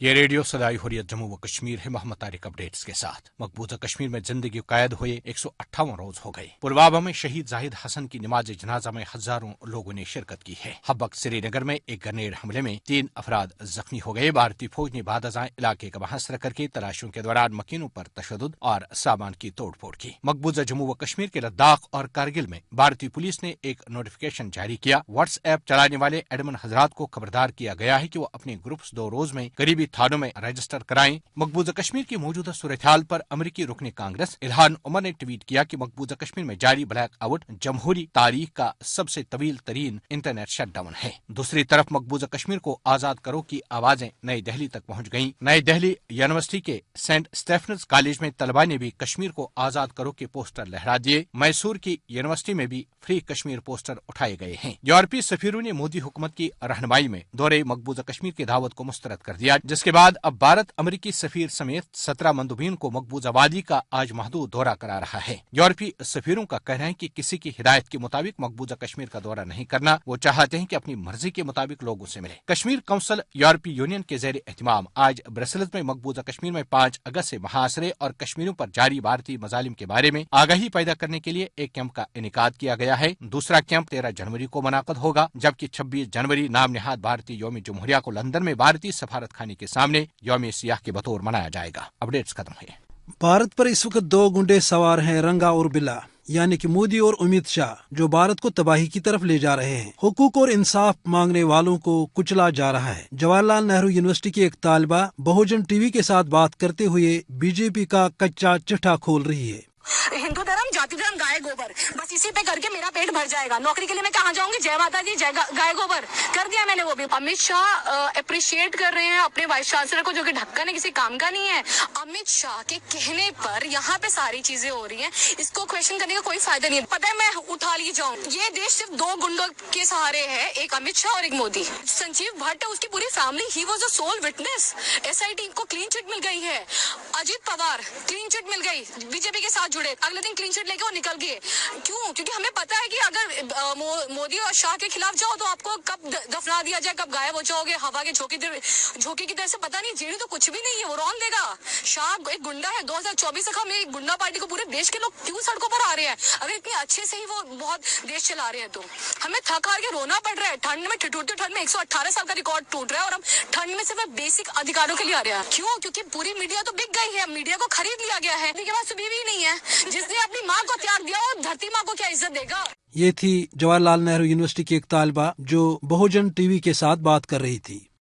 یہ ریڈیو سدائے حریت جموں و کشمیر ہے محمد طارق اپڈیٹس کے ساتھ۔ مقبوضہ کشمیر میں زندگی قید ہوئے 158 روز ہو گئے۔ پلوامہ میں شہید زاہد حسن کی نماز جنازہ میں ہزاروں لوگوں نے شرکت کی ہے۔ حبک سری نگر میں ایک گرنیڈ حملے میں 3 افراد زخمی ہو گئے۔ بھارتی فوج نے بعد ازاں علاقے کا محاصرہ کر کے تلاشیوں کے دوران مکینوں پر تشدد اور سامان کی توڑ پھوڑ کی۔ مقبوضہ جموں و کشمیر کے لداخ اور کارگل میں بھارتی پولیس نے ایک نوٹیفکیشن جاری کیا۔ واٹس ایپ چلانے والے ایڈمن حضرات کو خبردار کیا گیا ہے کہ وہ اپنے گروپس 2 روز میں قریبی تھانوں میں رجسٹر کرائیں۔ مقبوضہ کشمیر کی موجودہ صورتحال پر امریکی رکن کانگریس الہان عمر نے ٹویٹ کیا کہ مقبوضہ کشمیر میں جاری بلیک آؤٹ جمہوری تاریخ کا سب سے طویل ترین انٹرنیٹ شٹ ڈاؤن ہے۔ دوسری طرف مقبوضہ کشمیر کو آزاد کرو کی آوازیں نئی دہلی تک پہنچ گئیں۔ نئی دہلی یونیورسٹی کے سینٹ اسٹیفنز کالج میں طلباء نے بھی کشمیر کو آزاد کرو کے پوسٹر لہرا دیے۔ میسور کی یونیورسٹی میں بھی فری کشمیر پوسٹر اٹھائے گئے ہیں۔ یورپی سفیروں نے مودی حکومت کی رہنمائی میں دورے مقبوضہ کشمیر کی دعوت کو مسترد کر دیا، جس کے بعد اب بھارت امریکی سفیر سمیت 17 مندوبین کو مقبوضہ وادی کا آج محدود دورہ کرا رہا ہے۔ یورپی سفیروں کا کہنا ہے کہ کسی کی ہدایت کے مطابق مقبوضہ کشمیر کا دورہ نہیں کرنا، وہ چاہتے ہیں کہ اپنی مرضی کے مطابق لوگوں سے ملے۔ کشمیر کونسل یورپی یونین کے زیر اہتمام آج برسلز میں مقبوضہ کشمیر میں 5 اگست سے محاصرے اور کشمیریوں پر جاری بھارتی مظالم کے بارے میں آگاہی پیدا کرنے کے لیے ایک کیمپ کا انعقاد کیا گیا ہے۔ دوسرا کیمپ 13 جنوری کو منعقد ہوگا، جبکہ 26 جنوری نام نہاد بھارتی یوم جمہوریہ کو لندن میں بھارتی سفارت خانے کے سامنے یوم سیاہ کے بطور منایا جائے گا۔ اپڈیٹس ختم ہوئے۔ بھارت پر اس وقت 2 گنڈے سوار ہیں، رنگا اور بلا، یعنی کہ مودی اور امت شاہ، جو بھارت کو تباہی کی طرف لے جا رہے ہیں۔ حقوق اور انصاف مانگنے والوں کو کچلا جا رہا ہے۔ جواہر لال نہرو یونیورسٹی کی ایک طالبہ بہوجن ٹی وی کے ساتھ بات کرتے ہوئے بی جے پی کا کچا چٹھا کھول رہی ہے۔ ہندو دھرم، جاتی دھرم، گائے گوبر، بس اسی پہ کر کے میرا پیٹ بھر جائے گا۔ نوکری کے لیے میں کہاں جاؤں گی؟ جے ماتا دی، جے گائے گوبر کر دیا میں نے وہ بھی۔ امت شاہ اپریشیٹ کر رہے ہیں اپنے وائس چانسلر کو، جو کہ ڈھکن ہے، کسی کام کا نہیں ہے۔ امت شاہ کے کہنے پر یہاں پہ ساری چیزیں ہو رہی ہیں، اس کو کویشچن کرنے کا کوئی فائدہ نہیں ہے۔ پتہ ہے میں اٹھا لی جاؤں، یہ دیش صرف 2 گنڈوں کے سہارے ہے، ایک امت شاہ اور ایک مودی۔ سنجیو بھٹ ہے، اس کی پوری family, he was a civil witness. S I T کو کلین چٹ مل گئی ہے۔ اجیت پوار کلین چٹ مل گئی، بی جے پی کے ساتھ جڑے، اگلے دن کلین چٹ لے کے وہ نکل گئے۔ کیوں؟ کیونکہ ہمیں پتا ہے کہ اگر مودی اور شاہ کے خلاف جاؤ تو آپ کو کب دفنا دیا جائے، کب غائب ہو جاؤ گے ہوا کے جھونکی کی طرح سے۔ پتا نہیں، جیڑی تو کچھ بھی نہیں ہے، وہ رون دے گا۔ شاہ ایک گنڈا ہے۔ 2024 تک ہم ایک گنڈا پارٹی کو پورے دیش کے لوگ کیوں سڑکوں پر آ رہے ہیں؟ اگر اتنے اچھے سے ہی وہ بہت دیش چلا رہے ہیں تو ہمیں تھک ہار کے رونا پڑ رہا ہے۔ ٹھنڈ میں ٹھٹھوٹی ٹھنڈ میں 118 سال کا ریکارڈ ٹوٹ رہا ہے، اور ہم ٹھنڈ میں صرف بیسک ادھیکاروں کے لیے آ رہے ہیں۔ کیوں؟ کیونکہ پوری میڈیا تو بک گئی ہے، میڈیا کو خرید لیا گیا ہے۔ کے پاس بیوی نہیں ہے، جس نے اپنی ماں کو تیاگ دیا، اور دھرتی ماں کو کیا عزت دے گا؟ یہ تھی جواہر لال نہرو یونیورسٹی کی ایک طالبہ جو بہوجن ٹی وی کے ساتھ بات کر رہی تھی۔